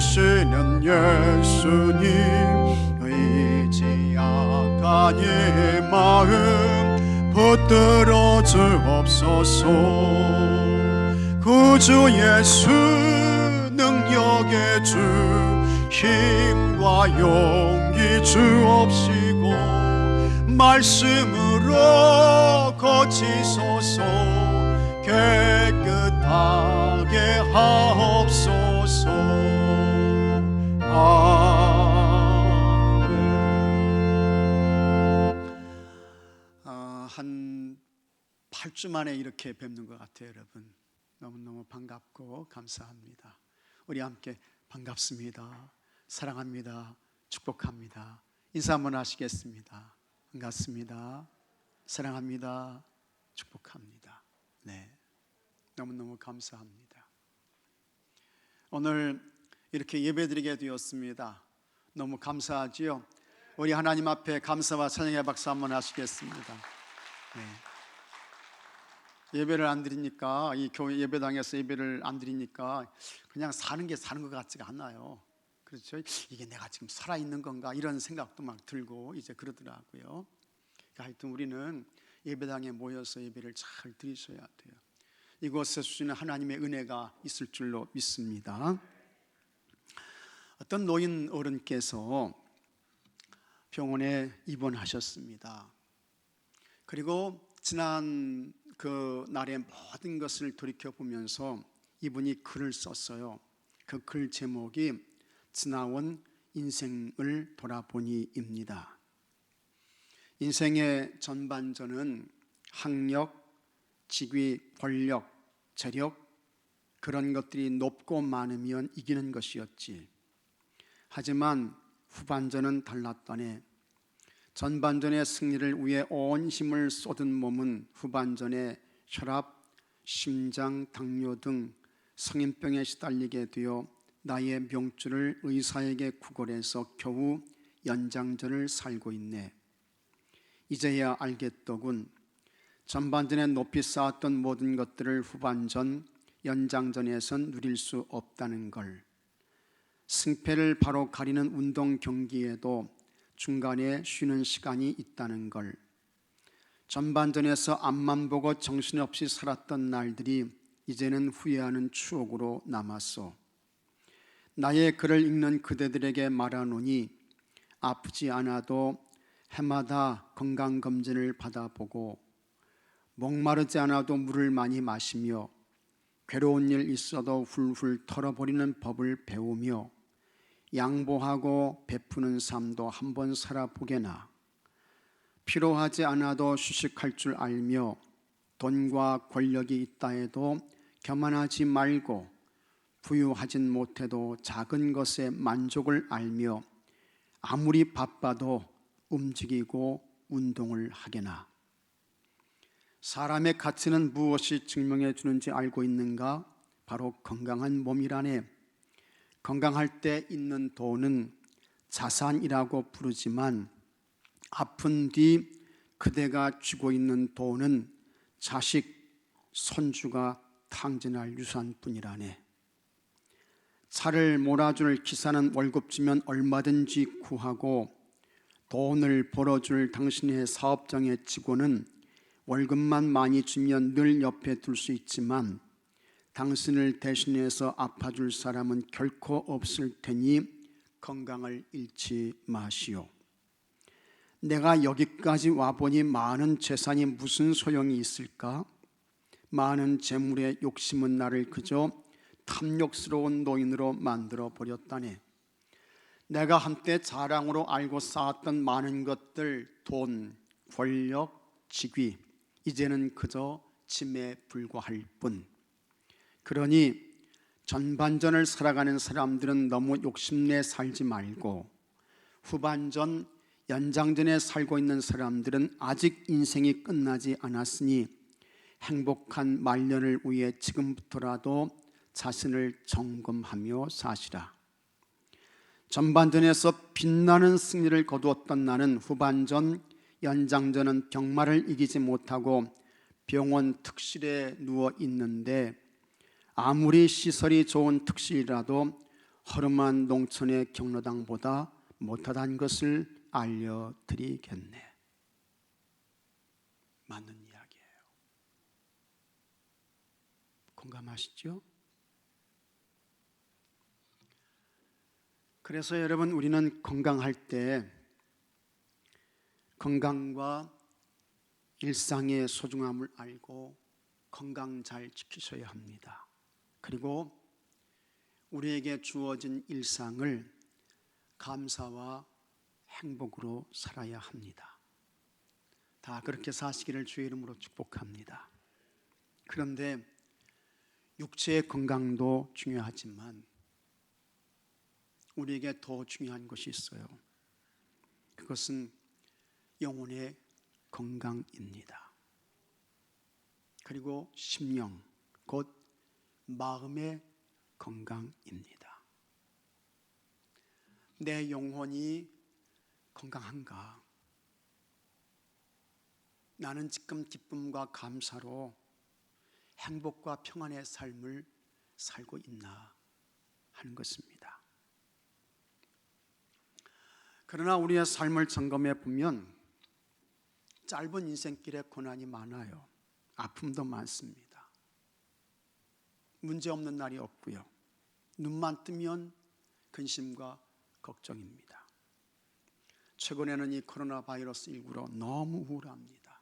주시는 예수님, 의지 약한 이 마음 붙들어 주옵소서. 구주 예수 능력의 주, 힘과 용기 주옵시고 말씀으로 고치소서. 깨끗하게 하옵소서. 아멘. 한 8주 만에 이렇게 뵙는 것 같아요. 여러분 너무너무 반갑고 감사합니다. 우리 함께 반갑습니다, 사랑합니다, 축복합니다 인사 한번 하시겠습니다. 반갑습니다, 사랑합니다, 축복합니다. 네, 너무너무 감사합니다. 오늘 이렇게 예배드리게 되었습니다. 너무 감사하지요. 우리 하나님 앞에 감사와 찬양의 박수 한번 하시겠습니다. 네. 예배를 안 드리니까, 이 교회 예배당에서 예배를 안 드리니까 그냥 사는 게 사는 것 같지가 않아요. 그렇죠? 이게 내가 지금 살아있는 건가 이런 생각도 막 들고 이제 그러더라고요. 하여튼 우리는 예배당에 모여서 예배를 잘 드리셔야 돼요. 이곳에 주시는 하나님의 은혜가 있을 줄로 믿습니다. 어떤 노인 어른께서 병원에 입원하셨습니다. 그리고 지난 그 날의 모든 것을 돌이켜보면서 이분이 글을 썼어요. 그 글 제목이 지나온 인생을 돌아보니입니다. 인생의 전반전은 학력, 직위, 권력, 재력 그런 것들이 높고 많으면 이기는 것이었지. 하지만 후반전은 달랐다네. 전반전의 승리를 위해 온 힘을 쏟은 몸은 후반전에 혈압, 심장, 당뇨 등 성인병에 시달리게 되어 나의 명줄을 의사에게 구걸해서 겨우 연장전을 살고 있네. 이제야 알겠더군. 전반전에 높이 쌓았던 모든 것들을 후반전, 연장전에선 누릴 수 없다는 걸. 승패를 바로 가리는 운동 경기에도 중간에 쉬는 시간이 있다는 걸. 전반전에서 앞만 보고 정신없이 살았던 날들이 이제는 후회하는 추억으로 남았어. 나의 글을 읽는 그대들에게 말하노니 아프지 않아도 해마다 건강검진을 받아보고 목마르지 않아도 물을 많이 마시며 괴로운 일 있어도 훌훌 털어버리는 법을 배우며 양보하고 베푸는 삶도 한번 살아보게나. 필요하지 않아도 휴식할 줄 알며 돈과 권력이 있다 해도 교만하지 말고 부유하진 못해도 작은 것에 만족을 알며 아무리 바빠도 움직이고 운동을 하게나. 사람의 가치는 무엇이 증명해 주는지 알고 있는가? 바로 건강한 몸이라네. 건강할 때 있는 돈은 자산이라고 부르지만 아픈 뒤 그대가 쥐고 있는 돈은 자식, 손주가 탕진할 유산뿐이라네. 차를 몰아줄 기사는 월급 주면 얼마든지 구하고 돈을 벌어줄 당신의 사업장의 직원은 월급만 많이 주면 늘 옆에 둘 수 있지만 당신을 대신해서 아파줄 사람은 결코 없을 테니 건강을 잃지 마시오. 내가 여기까지 와보니 많은 재산이 무슨 소용이 있을까? 많은 재물의 욕심은 나를 그저 탐욕스러운 노인으로 만들어 버렸다네. 내가 한때 자랑으로 알고 쌓았던 많은 것들, 돈, 권력, 직위, 이제는 그저 짐에 불과할 뿐. 그러니 전반전을 살아가는 사람들은 너무 욕심내 살지 말고 후반전, 연장전에 살고 있는 사람들은 아직 인생이 끝나지 않았으니 행복한 말년을 위해 지금부터라도 자신을 점검하며 사시라. 전반전에서 빛나는 승리를 거두었던 나는 후반전, 연장전은 병마를 이기지 못하고 병원 특실에 누워 있는데 아무리 시설이 좋은 특실이라도 허름한 농촌의 경로당보다 못하다는 것을 알려드리겠네. 맞는 이야기예요. 공감하시죠? 그래서 여러분, 우리는 건강할 때 건강과 일상의 소중함을 알고 건강 잘 지키셔야 합니다. 그리고 우리에게 주어진 일상을 감사와 행복으로 살아야 합니다. 다 그렇게 사시기를 주의 이름으로 축복합니다. 그런데 육체의 건강도 중요하지만 우리에게 더 중요한 것이 있어요. 그것은 영혼의 건강입니다. 그리고 심령, 곧 마음의 건강입니다. 내 영혼이 건강한가? 나는 지금 기쁨과 감사로 행복과 평안의 삶을 살고 있나 하는 것입니다. 그러나 우리의 삶을 점검해 보면 짧은 인생길에 고난이 많아요. 아픔도 많습니다. 문제 없는 날이 없고요. 눈만 뜨면 근심과 걱정입니다. 최근에는 이 코로나 바이러스 19로 너무 우울합니다.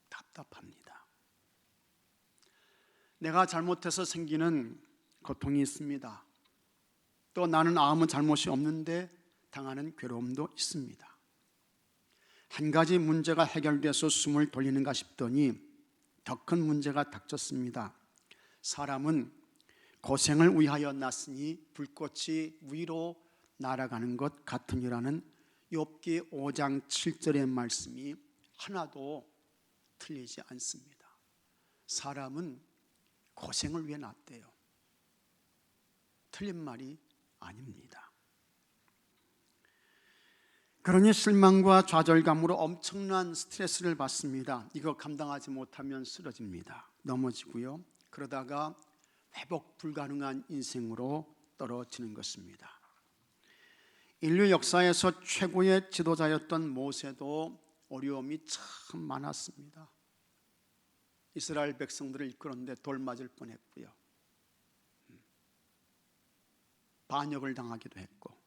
답답합니다. 내가 잘못해서 생기는 고통이 있습니다. 또 나는 아무 잘못이 없는데 당하는 괴로움도 있습니다. 한 가지 문제가 해결돼서 숨을 돌리는가 싶더니 더 큰 문제가 닥쳤습니다. 사람은 고생을 위하여 났으니 불꽃이 위로 날아가는 것 같으니라는 욥기 5장 7절의 말씀이 하나도 틀리지 않습니다. 사람은 고생을 위해 났대요. 틀린 말이 아닙니다. 그러니 실망과 좌절감으로 엄청난 스트레스를 받습니다. 이거 감당하지 못하면 쓰러집니다. 넘어지고요. 그러다가 회복 불가능한 인생으로 떨어지는 것입니다. 인류 역사에서 최고의 지도자였던 모세도 어려움이 참 많았습니다. 이스라엘 백성들을 이끌었는데 돌 맞을 뻔했고요. 반역을 당하기도 했고,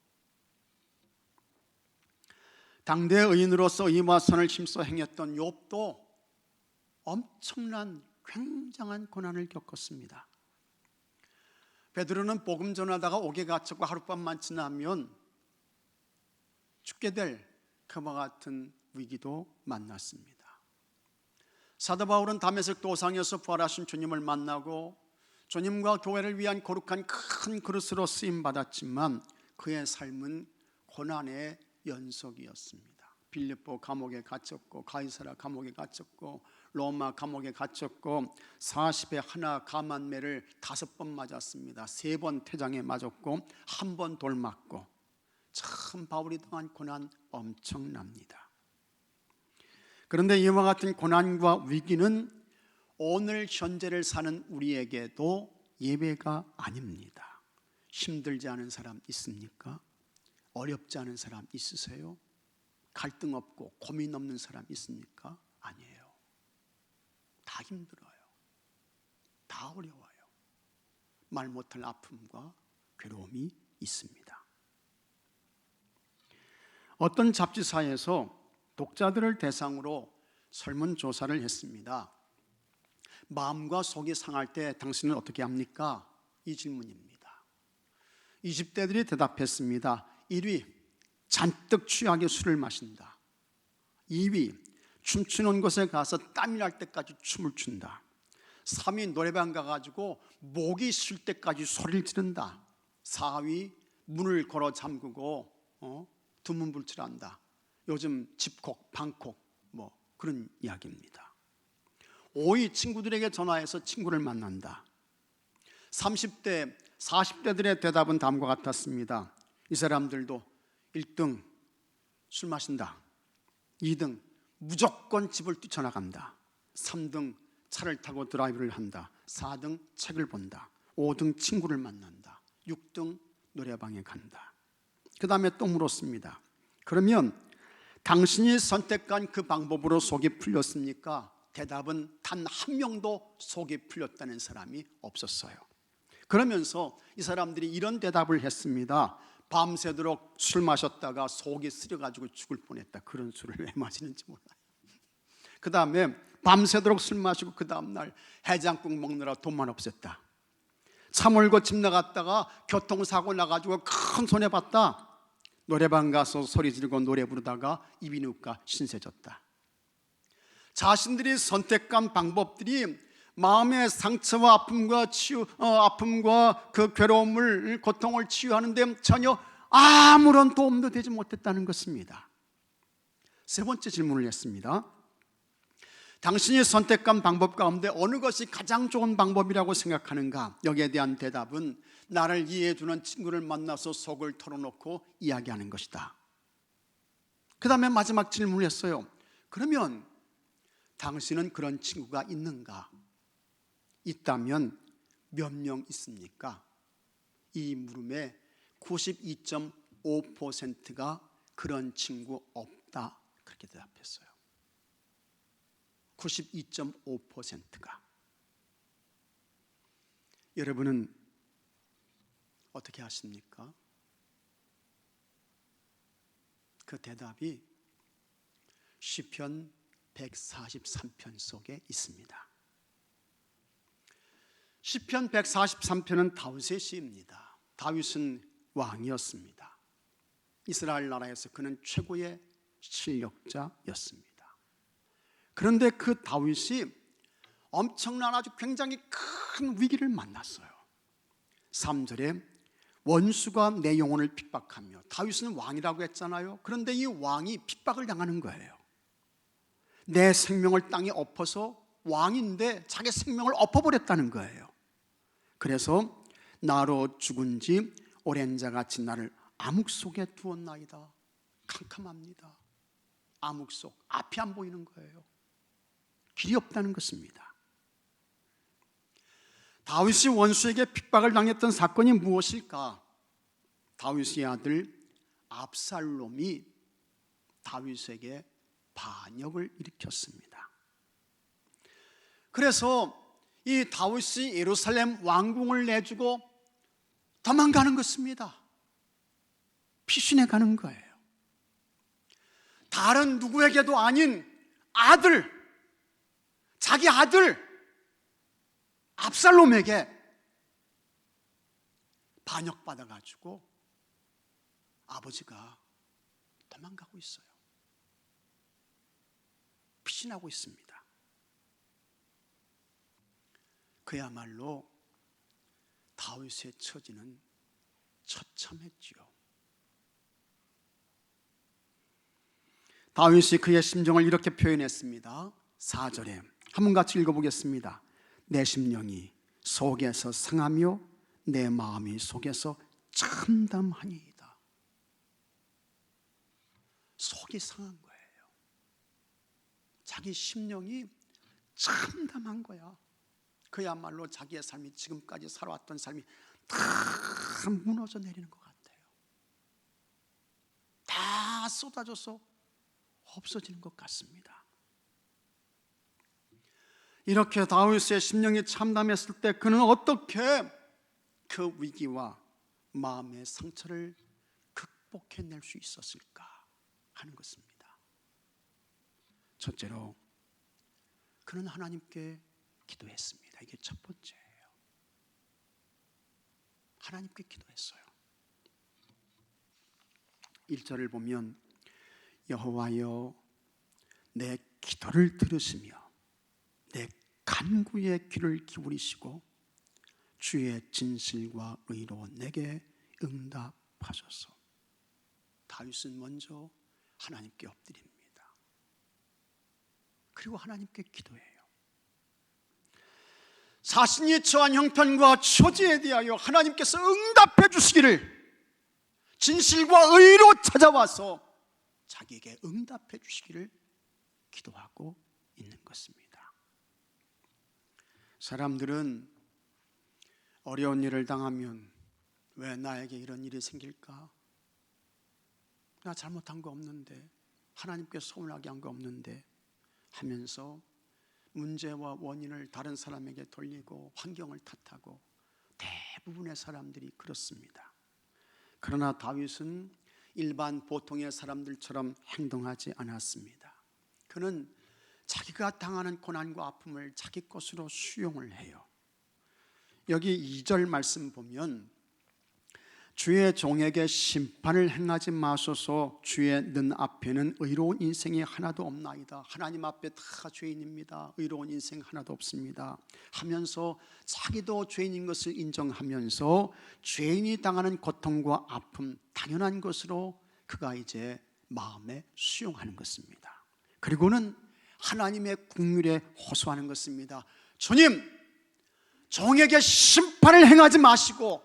당대 의인으로서 의와 선을 힘써 행했던 욥도 엄청난 굉장한 고난을 겪었습니다. 베드로는 복음 전하다가 옥에 갇혔고 하룻밤만 지나면 죽게 될 그와 같은 위기도 만났습니다. 사도 바울은 다메섹 도상에서 부활하신 주님을 만나고 주님과 교회를 위한 거룩한 큰 그릇으로 쓰임 받았지만 그의 삶은 고난의 연속이었습니다. 빌립보 감옥에 갇혔고, 가이사라 감옥에 갇혔고, 로마 감옥에 갇혔고, 40에 하나 가만매를 5번 맞았습니다. 3번 태장에 맞았고, 1번 돌 맞고. 참 바울이 당한 고난 엄청납니다. 그런데 이와 같은 고난과 위기는 오늘 현재를 사는 우리에게도 예외가 아닙니다. 힘들지 않은 사람 있습니까? 어렵지 않은 사람 있으세요? 갈등 없고 고민 없는 사람 있습니까? 아니에요. 다 힘들어요. 다 어려워요. 말 못할 아픔과 괴로움이 있습니다. 어떤 잡지사에서 독자들을 대상으로 설문조사를 했습니다. 마음과 속이 상할 때 당신은 어떻게 합니까? 이 질문입니다. 20대들이 대답했습니다. 1위, 잔뜩 취하게 술을 마신다. 2위, 춤추는 곳에 가서 땀이 날 때까지 춤을 춘다. 3위, 노래방 가가지고 목이 쉴 때까지 소리를 지른다. 4위, 문을 걸어 잠그고 두문불출한다. 요즘 집콕, 방콕 뭐 그런 이야기입니다. 5위, 친구들에게 전화해서 친구를 만난다. 30대, 40대들의 대답은 다음과 같았습니다. 이 사람들도 1등 술 마신다. 2등 무조건 집을 뛰쳐나간다. 3등 차를 타고 드라이브를 한다. 4등 책을 본다. 5등 친구를 만난다. 6등 노래방에 간다. 그 다음에 또 물었습니다. 그러면 당신이 선택한 그 방법으로 속이 풀렸습니까? 대답은 단 한 명도 속이 풀렸다는 사람이 없었어요. 그러면서 이 사람들이 이런 대답을 했습니다. 밤새도록 술 마셨다가 속이 쓰려가지고 죽을 뻔했다. 그런 술을 왜 마시는지 몰라요. 그 다음에 밤새도록 술 마시고 그 다음날 해장국 먹느라 돈만 없었다. 차 몰고 집 나갔다가 교통사고 나가지고 큰 손해봤다. 노래방 가서 소리 지르고 노래 부르다가 이비인후과 신세졌다. 자신들이 선택한 방법들이 마음의 상처와 아픔과 그 괴로움을, 고통을 치유하는 데 전혀 아무런 도움도 되지 못했다는 것입니다. 세 번째 질문을 했습니다. 당신이 선택한 방법 가운데 어느 것이 가장 좋은 방법이라고 생각하는가? 여기에 대한 대답은 나를 이해해주는 친구를 만나서 속을 털어놓고 이야기하는 것이다. 그 다음에 마지막 질문을 했어요. 그러면 당신은 그런 친구가 있는가? 있다면 몇 명 있습니까? 이 물음에 92.5%가 그런 친구 없다, 그렇게 대답했어요. 92.5%가. 여러분은 어떻게 하십니까? 그 대답이 시편 143편 속에 있습니다. 시편 143편은 다윗의 시입니다. 다윗은 왕이었습니다. 이스라엘 나라에서 그는 최고의 실력자였습니다. 그런데 그 다윗이 엄청난 아주 굉장히 큰 위기를 만났어요. 3절에 원수가 내 영혼을 핍박하며, 다윗은 왕이라고 했잖아요. 그런데 이 왕이 핍박을 당하는 거예요. 내 생명을 땅에 엎어서, 왕인데 자기 생명을 엎어버렸다는 거예요. 그래서 나로 죽은 지 오랜 자같이 나를 암흑 속에 두었나이다. 캄캄합니다. 암흑 속, 앞이 안 보이는 거예요. 길이 없다는 것입니다. 다윗이 원수에게 핍박을 당했던 사건이 무엇일까? 다윗의 아들 압살롬이 다윗에게 반역을 일으켰습니다. 그래서 이 다윗이 예루살렘 왕궁을 내주고 도망가는 것입니다. 피신해 가는 거예요. 다른 누구에게도 아닌 아들, 자기 아들 압살롬에게 반역받아가지고 아버지가 도망가고 있어요. 피신하고 있습니다. 그야말로 다윗의 처지는 처참했지요. 다윗이 그의 심정을 이렇게 표현했습니다. 4절에 한번 같이 읽어보겠습니다. 내 심령이 속에서 상하며 내 마음이 속에서 참담하니이다. 속이 상한 거예요. 자기 심령이 참담한 거야. 그야말로 자기의 삶이, 지금까지 살아왔던 삶이 다 무너져 내리는 것 같아요. 다 쏟아져서 없어지는 것 같습니다. 이렇게 다윗의 심령이 참담했을 때 그는 어떻게 그 위기와 마음의 상처를 극복해낼 수 있었을까 하는 것입니다. 첫째로 그는 하나님께 기도했습니다. 이게 첫 번째예요. 하나님께 기도했어요. 1절을 보면 여호와여 내 기도를 들으시며 내 간구에 귀를 기울이시고 주의 진실과 의로 내게 응답하소서. 다윗은 먼저 하나님께 엎드립니다. 그리고 하나님께 기도해요. 자신이 처한 형편과 처지에 대하여 하나님께서 응답해 주시기를, 진실과 의로 찾아와서 자기에게 응답해 주시기를 기도하고 있는 것입니다. 사람들은 어려운 일을 당하면 왜 나에게 이런 일이 생길까? 나 잘못한 거 없는데, 하나님께 서운하게 한 거 없는데 하면서 문제와 원인을 다른 사람에게 돌리고 환경을 탓하고, 대부분의 사람들이 그렇습니다. 그러나 다윗은 일반 보통의 사람들처럼 행동하지 않았습니다. 그는 자기가 당하는 고난과 아픔을 자기 것으로 수용을 해요. 여기 2절 말씀 보면 주의 종에게 심판을 행하지 마소서, 주의 는 앞에는 의로운 인생이 하나도 없나이다. 하나님 앞에 다 죄인입니다. 의로운 인생 하나도 없습니다 하면서 자기도 죄인인 것을 인정하면서 죄인이 당하는 고통과 아픔, 당연한 것으로 그가 이제 마음에 수용하는 것입니다. 그리고는 하나님의 긍휼에 호소하는 것입니다. 주님, 종에게 심판을 행하지 마시고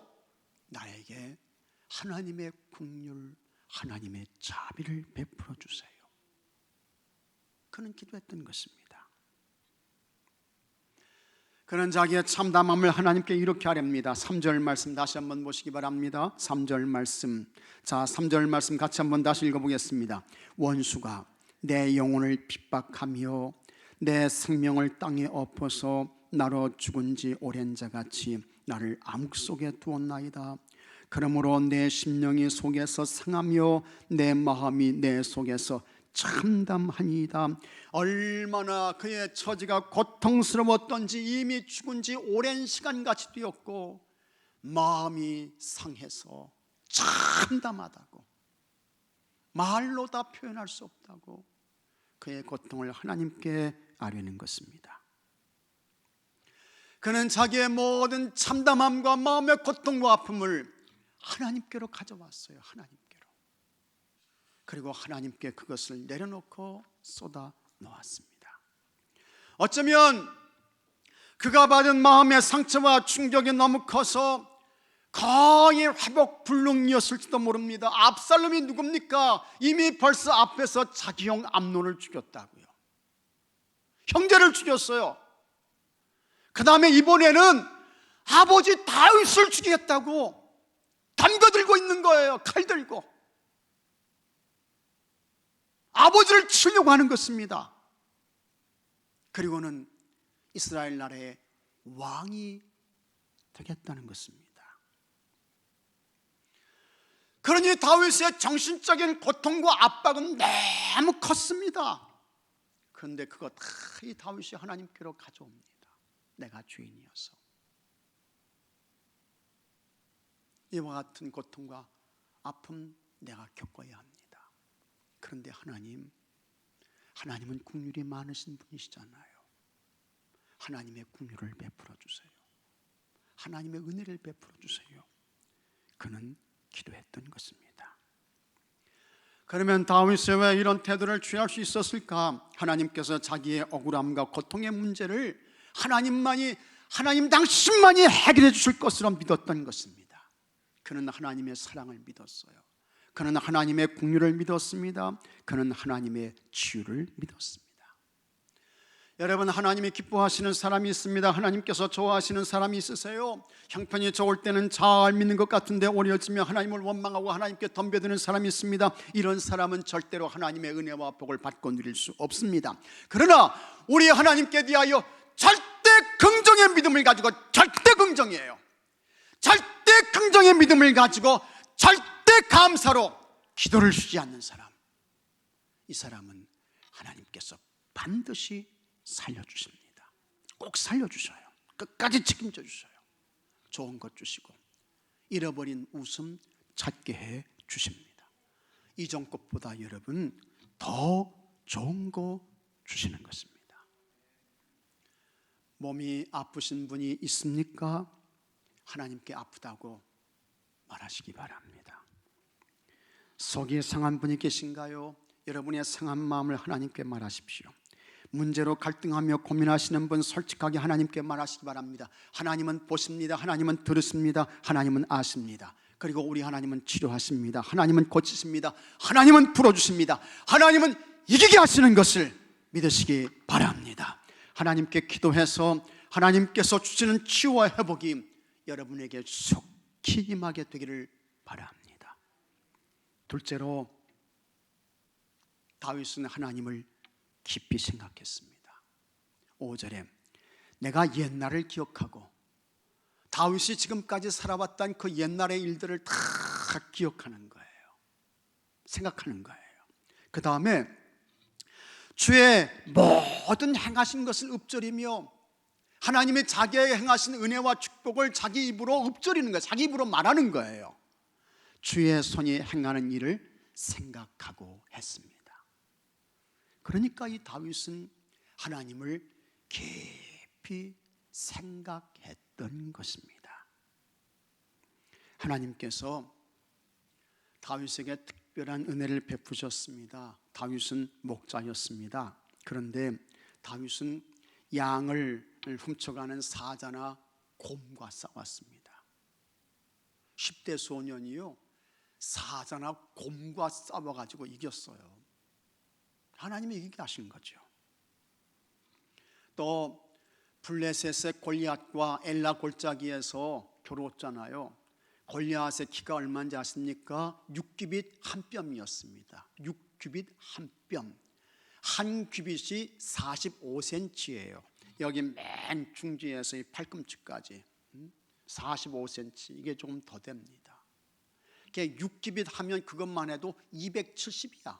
나에게 하나님의 긍휼, 하나님의 자비를 베풀어 주세요. 그는 기도했던 것입니다. 그는 자기의 참담함을 하나님께 이렇게 아뢰입니다. 3절 말씀 다시 한번 보시기 바랍니다. 3절 말씀, 자 3절 말씀 같이 한번 다시 읽어보겠습니다. 원수가 내 영혼을 핍박하며 내 생명을 땅에 엎어서 나로 죽은 지 오랜 자같이 나를 암흑 속에 두었나이다. 그러므로 내 심령이 속에서 상하며 내 마음이 내 속에서 참담하니이다. 얼마나 그의 처지가 고통스러웠던지, 이미 죽은 지 오랜 시간같이 되었고 마음이 상해서 참담하다고, 말로 다 표현할 수 없다고 그의 고통을 하나님께 아뢰는 것입니다. 그는 자기의 모든 참담함과 마음의 고통과 아픔을 하나님께로 가져왔어요. 하나님께로. 그리고 하나님께 그것을 내려놓고 쏟아 놓았습니다. 어쩌면 그가 받은 마음의 상처와 충격이 너무 커서 거의 회복 불능이었을지도 모릅니다. 압살롬이 누굽니까? 이미 벌써 앞에서 자기 형 암논을 죽였다고요. 형제를 죽였어요. 그 다음에 이번에는 아버지 다윗을 죽이겠다고 담궈들고 있는 거예요. 칼 들고 아버지를 치려고 하는 것입니다. 그리고는 이스라엘 나라의 왕이 되겠다는 것입니다. 그러니 다윗의 정신적인 고통과 압박은 너무 컸습니다. 그런데 그거 다 이 다윗이 하나님께로 가져옵니다. 내가 죄인이어서 이와 같은 고통과 아픔 내가 겪어야 합니다. 그런데 하나님은 긍휼이 많으신 분이시잖아요. 하나님의 긍휼을 베풀어 주세요. 하나님의 은혜를 베풀어 주세요. 그는 기도했던 것입니다. 그러면 다윗이 왜 이런 태도를 취할 수 있었을까? 하나님께서 자기의 억울함과 고통의 문제를 하나님 당신만이 해결해 주실 것으로 믿었던 것입니다. 그는 하나님의 사랑을 믿었어요. 그는 하나님의 긍휼을 믿었습니다. 그는 하나님의 치유를 믿었습니다. 여러분, 하나님이 기뻐하시는 사람이 있습니다. 하나님께서 좋아하시는 사람이 있으세요? 형편이 좋을 때는 잘 믿는 것 같은데 어려워지면 하나님을 원망하고 하나님께 덤벼드는 사람이 있습니다. 이런 사람은 절대로 하나님의 은혜와 복을 받고 누릴 수 없습니다. 그러나 우리 하나님께 대하여 절대 긍정의 믿음을 가지고, 절대 긍정이에요. 절대 긍정의 믿음을 가지고 절대 감사로 기도를 쉬지 않는 사람, 이 사람은 하나님께서 반드시 살려주십니다. 꼭 살려주셔요. 끝까지 책임져 주셔요. 좋은 것 주시고 잃어버린 웃음 찾게 해 주십니다. 이전 것보다 여러분 더 좋은 거 주시는 것입니다. 몸이 아프신 분이 있습니까? 하나님께 아프다고 말하시기 바랍니다. 속이 상한 분이 계신가요? 여러분의 상한 마음을 하나님께 말하십시오. 문제로 갈등하며 고민하시는 분 솔직하게 하나님께 말하시기 바랍니다. 하나님은 보십니다. 하나님은 들으십니다. 하나님은 아십니다. 그리고 우리 하나님은 치료하십니다. 하나님은 고치십니다. 하나님은 풀어주십니다. 하나님은 이기게 하시는 것을 믿으시기 바랍니다. 하나님께 기도해서 하나님께서 주시는 치유와 회복이 여러분에게 쏙 기임하게 되기를 바랍니다. 둘째로, 다윗은 하나님을 깊이 생각했습니다. 5절에 내가 옛날을 기억하고, 다윗이 지금까지 살아왔던 그 옛날의 일들을 다 기억하는 거예요. 생각하는 거예요. 그 다음에 주의 모든 행하신 것을 읊조리며, 하나님이 자기에게 행하신 은혜와 축복을 자기 입으로 읊조리는 거예요. 자기 입으로 말하는 거예요. 주의 손이 행하는 일을 생각하고 했습니다. 그러니까 이 다윗은 하나님을 깊이 생각했던 것입니다. 하나님께서 다윗에게 특별한 은혜를 베푸셨습니다. 다윗은 목자였습니다. 그런데 다윗은 양을 훔쳐가는 사자나 곰과 싸웠습니다. 10대 소년이요, 사자나 곰과 싸워가지고 이겼어요. 하나님이 이기게 하신 거죠. 또 블레셋의 골리앗과 엘라 골짜기에서 겨루었잖아요. 골리앗의 키가 얼마인지 아십니까? 6규빗 한 뼘이었습니다. 6규빗 한 뼘. 한 규빗이 45cm예요. 여기 맨 중지에서 이 팔꿈치까지 45cm, 이게 조금 더 됩니다. 6규빗 하면 그것만 해도 270이야.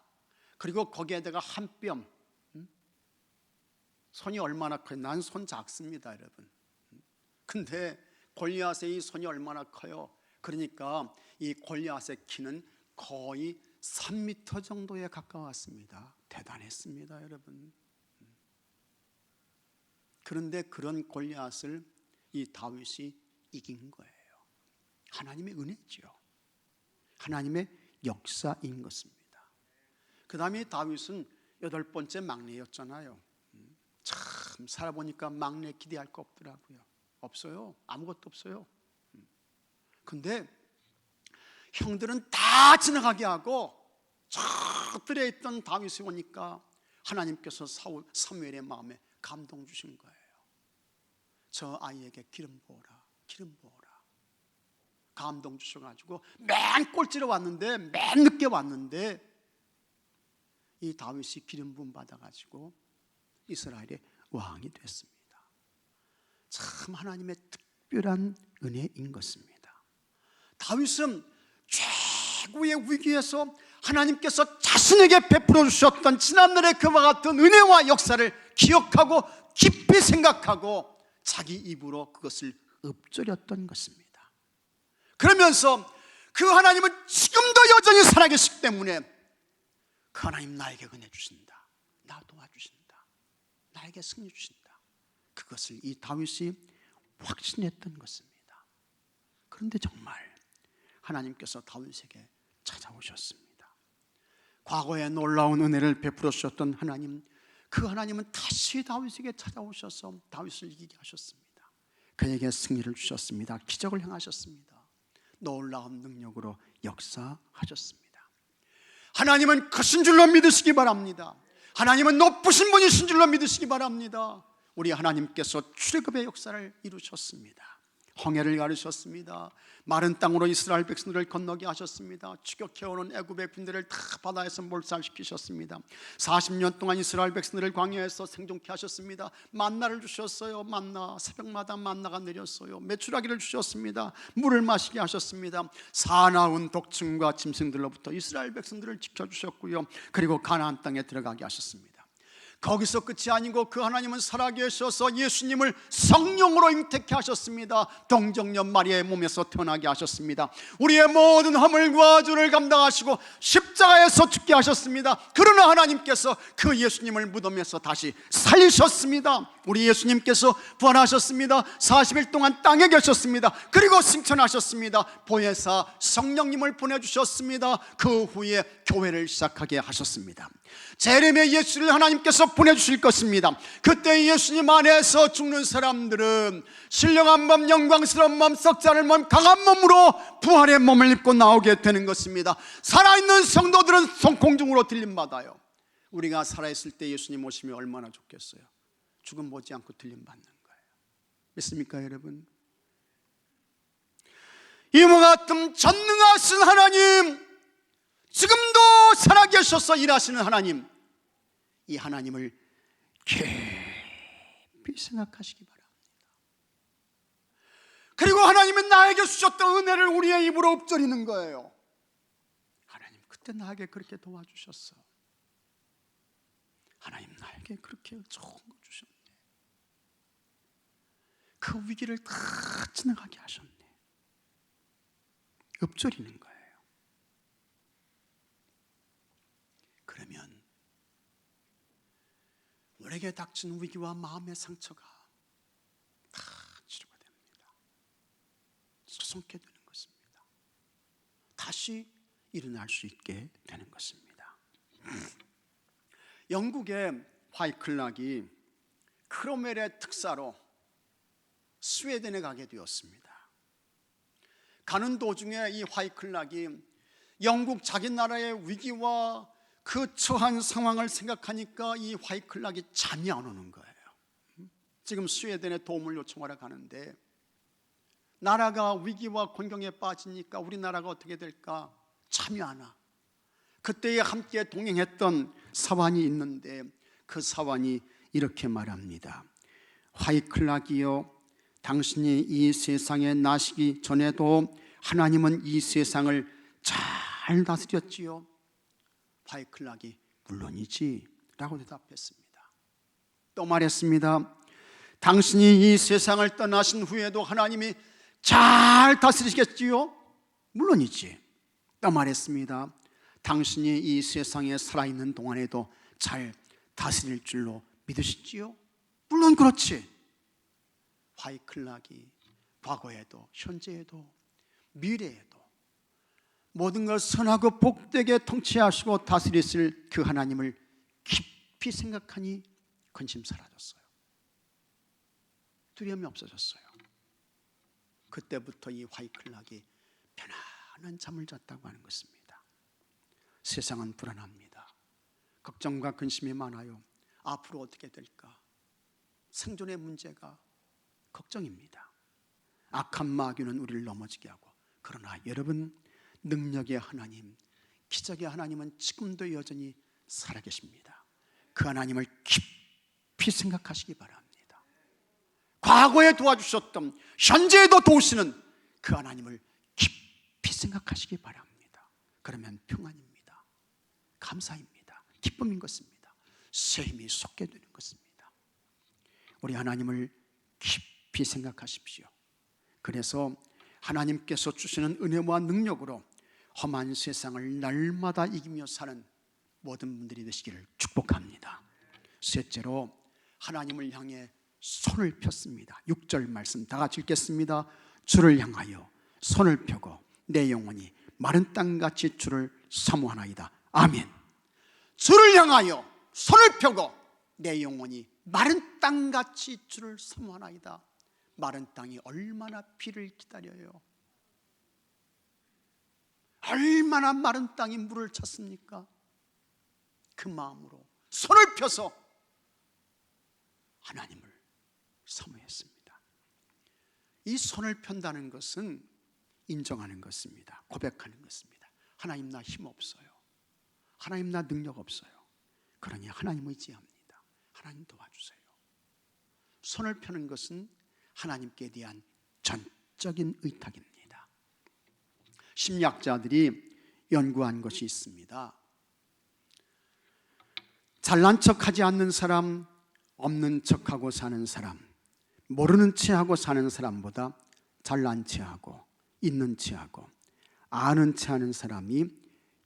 그리고 거기에다가 한 뼘. 손이 얼마나 커요? 난 손 작습니다, 여러분. 근데 골리앗의 이 손이 얼마나 커요? 그러니까 이 골리앗의 키는 거의 3m 정도에 가까웠습니다. 대단했습니다, 여러분. 그런데 그런 골리앗을 이 다윗이 이긴 거예요. 하나님의 은혜죠. 하나님의 역사인 것입니다. 그 다음에 다윗은 8번째 막내였잖아요. 참 살아보니까 막내 기대할 거 없더라고요. 없어요. 아무것도 없어요. 근데 형들은 다 지나가게 하고 저들에 있던 다윗이 오니까 하나님께서 사무엘의 마음에 감동 주신 거예요. 저 아이에게 기름 부어라, 기름 부어라. 감동 주셔가지고 맨 꼴찌로 왔는데, 맨 늦게 왔는데 이 다윗이 기름 부음 받아가지고 이스라엘의 왕이 됐습니다. 참 하나님의 특별한 은혜인 것입니다. 다윗은 최고의 위기에서 하나님께서 자신에게 베풀어 주셨던 지난날의 그와 같은 은혜와 역사를 기억하고 깊이 생각하고 자기 입으로 그것을 읊조렸던 것입니다. 그러면서 그 하나님은 지금도 여전히 살아계시기 때문에 그 하나님 나에게 은혜 주신다, 나 도와주신다, 나에게 승리 주신다, 그것을 이 다윗이 확신했던 것입니다. 그런데 정말 하나님께서 다윗에게 찾아오셨습니다. 과거에 놀라운 은혜를 베풀어 주셨던 하나님, 그 하나님은 다시 다윗에게 찾아오셔서 다윗을 이기게 하셨습니다. 그에게 승리를 주셨습니다. 기적을 행하셨습니다. 놀라운 능력으로 역사하셨습니다. 하나님은 크신 줄로 믿으시기 바랍니다. 하나님은 높으신 분이신 줄로 믿으시기 바랍니다. 우리 하나님께서 출애굽의 역사를 이루셨습니다. 홍해를 가르셨습니다. 마른 땅으로 이스라엘 백성들을 건너게 하셨습니다. 추격해오는 애굽의 군대를 다 바다에서 몰살시키셨습니다. 40년 동안 이스라엘 백성들을 광야에서 생존케 하셨습니다. 만나를 주셨어요. 만나, 새벽마다 만나가 내렸어요. 메추라기를 주셨습니다. 물을 마시게 하셨습니다. 사나운 독충과 짐승들로부터 이스라엘 백성들을 지켜주셨고요. 그리고 가나안 땅에 들어가게 하셨습니다. 거기서 끝이 아니고 그 하나님은 살아계셔서 예수님을 성령으로 잉태케 하셨습니다. 동정녀 마리아의 몸에서 태어나게 하셨습니다. 우리의 모든 허물과 죄를 감당하시고 십자가에서 죽게 하셨습니다. 그러나 하나님께서 그 예수님을 무덤에서 다시 살리셨습니다. 우리 예수님께서 부활하셨습니다. 40일 동안 땅에 계셨습니다. 그리고 승천하셨습니다. 보혜사 성령님을 보내주셨습니다. 그 후에 교회를 시작하게 하셨습니다. 재림의 예수를 하나님께서 보내주실 것입니다. 그때 예수님 안에서 죽는 사람들은 신령한 몸, 영광스러운 몸, 썩지 않을 몸, 강한 몸으로 부활의 몸을 입고 나오게 되는 것입니다. 살아있는 성도들은 공중으로 들림받아요. 우리가 살아있을 때 예수님 오시면 얼마나 좋겠어요. 죽음 보지 않고 들림받는 거예요. 믿습니까 여러분? 이와 같은 전능하신 하나님, 지금도 살아계셔서 일하시는 하나님, 이 하나님을 깊이 생각하시기 바랍니다. 그리고 하나님은 나에게 주셨던 은혜를 우리의 입으로 읊조리는 거예요. 하나님, 그때 나에게 그렇게 도와주셨어. 하나님, 나에게 그렇게 좋은 거 주셨네. 그 위기를 다 지나가게 하셨네. 읊조리는 거예요. 그러면 우리에게 닥친 위기와 마음의 상처가 다 치료가 됩니다. 소송케 되는 것입니다. 다시 일어날 수 있게 되는 것입니다. 영국의 화이클락이 크로멜의 특사로 스웨덴에 가게 되었습니다. 가는 도중에 이 화이클락이 영국 자기 나라의 위기와 그 처한 상황을 생각하니까 이 화이클락이 잠이 안 오는 거예요. 지금 스웨덴에 도움을 요청하러 가는데 나라가 위기와 곤경에 빠지니까 우리나라가 어떻게 될까 잠이 안 와. 그때에 함께 동행했던 사환이 있는데 그 사환이 이렇게 말합니다. 화이클락이여, 당신이 이 세상에 나시기 전에도 하나님은 이 세상을 잘 다스렸지요. 화이클락이 물론이지 라고 대답했습니다. 또 말했습니다. 당신이 이 세상을 떠나신 후에도 하나님이 잘 다스리시겠지요? 물론이지. 또 말했습니다. 당신이 이 세상에 살아있는 동안에도 잘 다스릴 줄로 믿으시지요? 물론 그렇지. 화이클락이 과거에도 현재에도 미래에도 모든 걸 선하고 복되게 통치하시고 다스리실 그 하나님을 깊이 생각하니 근심 사라졌어요. 두려움이 없어졌어요. 그때부터 이 화이클락이 편안한 잠을 잤다고 하는 것입니다. 세상은 불안합니다. 걱정과 근심이 많아요. 앞으로 어떻게 될까? 생존의 문제가 걱정입니다. 악한 마귀는 우리를 넘어지게 하고, 그러나 여러분, 능력의 하나님, 기적의 하나님은 지금도 여전히 살아계십니다. 그 하나님을 깊이 생각하시기 바랍니다. 과거에 도와주셨던, 현재에도 도우시는 그 하나님을 깊이 생각하시기 바랍니다. 그러면 평안입니다. 감사입니다. 기쁨인 것입니다. 새 힘이 솟게 되는 것입니다. 우리 하나님을 깊이 생각하십시오. 그래서 하나님께서 주시는 은혜와 능력으로 험한 세상을 날마다 이기며 사는 모든 분들이 되시기를 축복합니다. 셋째로, 하나님을 향해 손을 폈습니다. 6절 말씀 다 같이 읽겠습니다. 주를 향하여 손을 펴고 내 영혼이 마른 땅같이 주를 사모하나이다. 아멘. 주를 향하여 손을 펴고 내 영혼이 마른 땅같이 주를 사모하나이다. 마른 땅이 얼마나 비를 기다려요. 얼마나 마른 땅이 물을 찾습니까? 그 마음으로 손을 펴서 하나님을 사모했습니다. 이 손을 편다는 것은 인정하는 것입니다. 고백하는 것입니다. 하나님, 나 힘 없어요. 하나님, 나 능력 없어요. 그러니 하나님 의지합니다. 하나님 도와주세요. 손을 펴는 것은 하나님께 대한 전적인 의탁입니다. 심리학자들이 연구한 것이 있습니다. 잘난 척하지 않는 사람, 없는 척하고 사는 사람, 모르는 체하고 사는 사람보다 잘난 체하고 있는 체하고 아는 체하는 사람이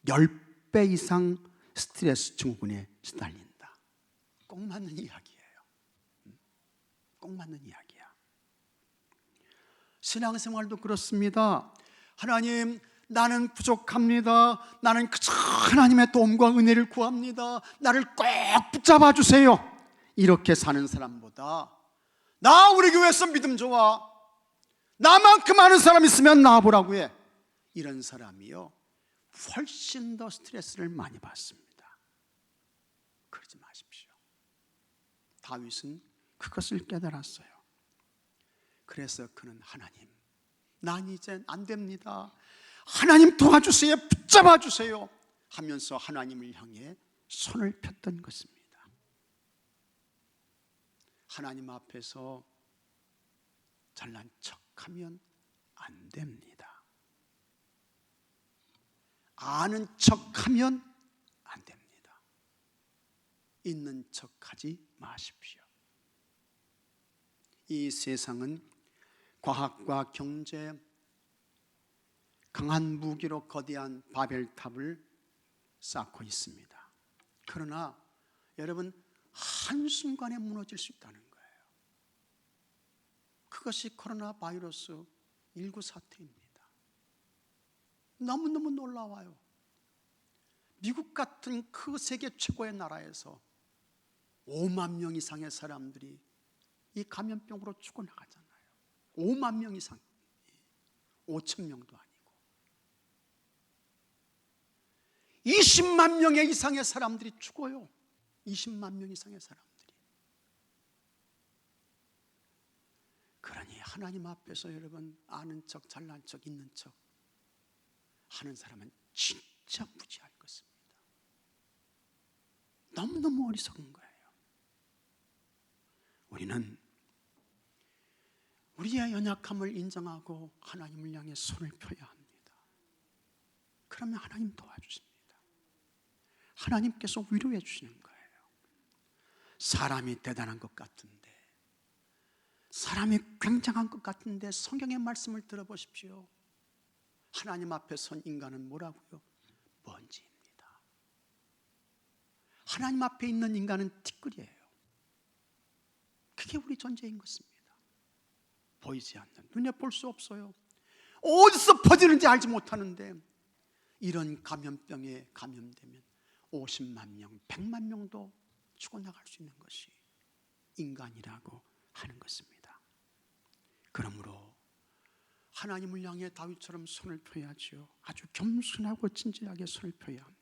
10배 이상 스트레스 증후군에 시달린다. 꼭 맞는 이야기예요. 꼭 맞는 이야기야. 신앙생활도 그렇습니다. 하나님, 나는 부족합니다. 나는 그저 하나님의 도움과 은혜를 구합니다. 나를 꼭 붙잡아 주세요. 이렇게 사는 사람보다, 나 우리 교회에서 믿음 좋아, 나만큼 아는 사람 있으면 나와보라고 해, 이런 사람이요 훨씬 더 스트레스를 많이 받습니다. 그러지 마십시오. 다윗은 그것을 깨달았어요. 그래서 그는 하나님, 난 이젠 안 됩니다. 하나님 도와주세요. 붙잡아 주세요. 하면서 하나님을 향해 손을 폈던 것입니다. 하나님 앞에서 잘난 척하면 안 됩니다. 아는 척하면 안 됩니다. 있는 척하지 마십시오. 이 세상은 과학과 경제, 강한 무기로 거대한 바벨탑을 쌓고 있습니다. 그러나 여러분, 한순간에 무너질 수 있다는 거예요. 그것이 코로나 바이러스 19 사태입니다. 너무너무 놀라워요. 미국 같은 그 세계 최고의 나라에서 5만 명 이상의 사람들이 이 감염병으로 죽어나가잖아요. 5만 명 이상, 5천 명도 아니고 20만 명의 이상의 사람들이 죽어요. 20만 명 이상의 사람들이. 그러니 하나님 앞에서 여러분, 아는 척, 잘난 척, 있는 척 하는 사람은 진짜 무지한 것입니다. 너무너무 어리석은 거예요. 우리는 우리의 연약함을 인정하고 하나님을 향해 손을 펴야 합니다. 그러면 하나님 도와주십니다. 하나님께서 위로해 주시는 거예요. 사람이 대단한 것 같은데, 사람이 굉장한 것 같은데 성경의 말씀을 들어보십시오. 하나님 앞에 선 인간은 뭐라고요? 먼지입니다. 하나님 앞에 있는 인간은 티끌이에요. 그게 우리 존재인 것입니다. 보이지 않는, 눈에 볼 수 없어요. 어디서 퍼지는지 알지 못하는데 이런 감염병에 감염되면 50만 명, 100만 명도 죽어나갈 수 있는 것이 인간이라고 하는 것입니다. 그러므로 하나님을 향해 다윗처럼 손을 펴야지요. 아주 겸손하고 진지하게 손을 펴야 합니다.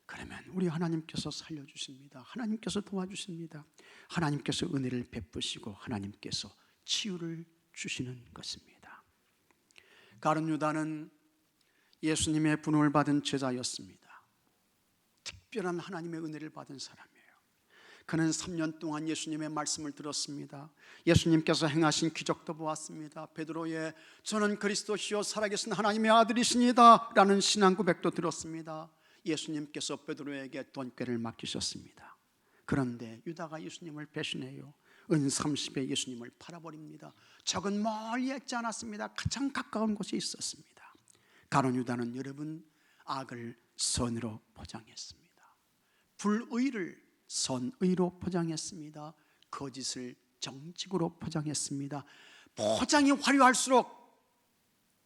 그러면 우리 하나님께서 살려주십니다. 하나님께서 도와주십니다. 하나님께서 은혜를 베푸시고 하나님께서 치유를 주시는 것입니다. 가룟 유다는 예수님의 부름을 받은 제자였습니다. 특별한 하나님의 은혜를 받은 사람이에요. 그는 3년 동안 예수님의 말씀을 들었습니다. 예수님께서 행하신 기적도 보았습니다. 베드로의 저는 그리스도시요 살아계신 하나님의 아들이시니다 라는 신앙 고백도 들었습니다. 예수님께서 베드로에게 돈꾀를 맡기셨습니다. 그런데 유다가 예수님을 배신해요. 은 30에 예수님을 팔아버립니다. 적은 멀리 있지 않았습니다. 가장 가까운 곳에 있었습니다. 가룟 유다는 여러분, 악을 선으로 포장했습니다. 불의를 선의로 포장했습니다. 거짓을 정직으로 포장했습니다. 포장이 화려할수록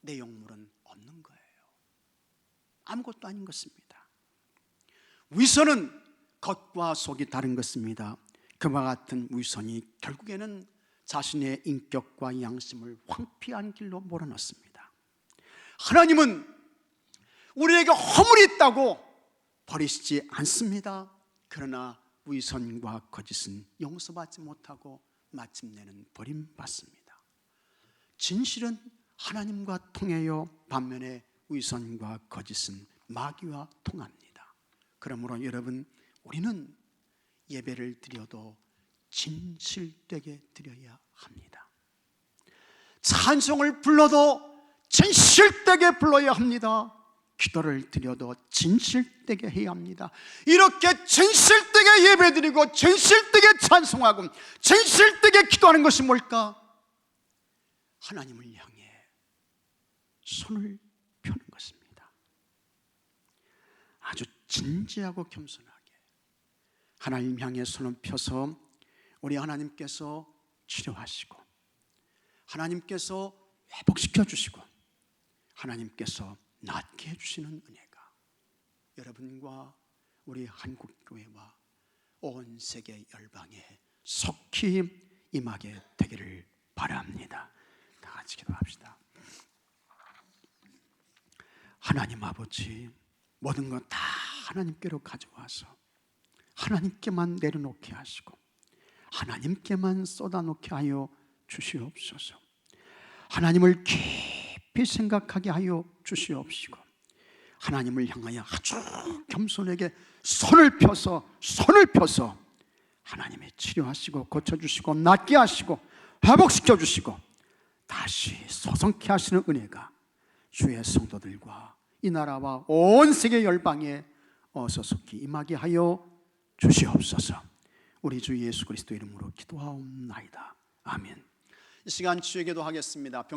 내용물은 없는 거예요. 아무것도 아닌 것입니다. 위선은 겉과 속이 다른 것입니다. 그와 같은 위선이 결국에는 자신의 인격과 양심을 황폐한 길로 몰아넣습니다. 하나님은 우리에게 허물이 있다고 버리시지 않습니다. 그러나 위선과 거짓은 용서받지 못하고 마침내는 버림받습니다. 진실은 하나님과 통해요. 반면에 위선과 거짓은 마귀와 통합니다. 그러므로 여러분, 우리는 예배를 드려도 진실되게 드려야 합니다. 찬송을 불러도 진실되게 불러야 합니다. 기도를 드려도 진실되게 해야 합니다. 이렇게 진실되게 예배드리고 진실되게 찬송하고 진실되게 기도하는 것이 뭘까? 하나님을 향해 손을 펴는 것입니다. 아주 진지하고 겸손하게 하나님 향해 손을 펴서 우리 하나님께서 치료하시고 하나님께서 회복시켜 주시고 하나님께서 낫게 해주시는 은혜가 여러분과 우리 한국교회와 온 세계 열방에 속히 임하게 되기를 바랍니다. 다 같이 기도합시다. 하나님 아버지, 모든 것 다 하나님께로 가져와서 하나님께만 내려놓게 하시고 하나님께만 쏟아놓게 하여 주시옵소서. 하나님을 깊이 생각하게 하여 주시옵시고, 하나님을 향하여 아주 겸손하게 손을 펴서 하나님이 치료하시고 고쳐주시고 낫게 하시고 회복시켜 주시고 다시 소성케 하시는 은혜가 주의 성도들과 이 나라와 온 세계 열방에 어서 속히 임하게 하여 주시옵소서. 우리 주 예수 그리스도 이름으로 기도하옵나이다. 아멘. 이 시간 주의 기도하겠습니다.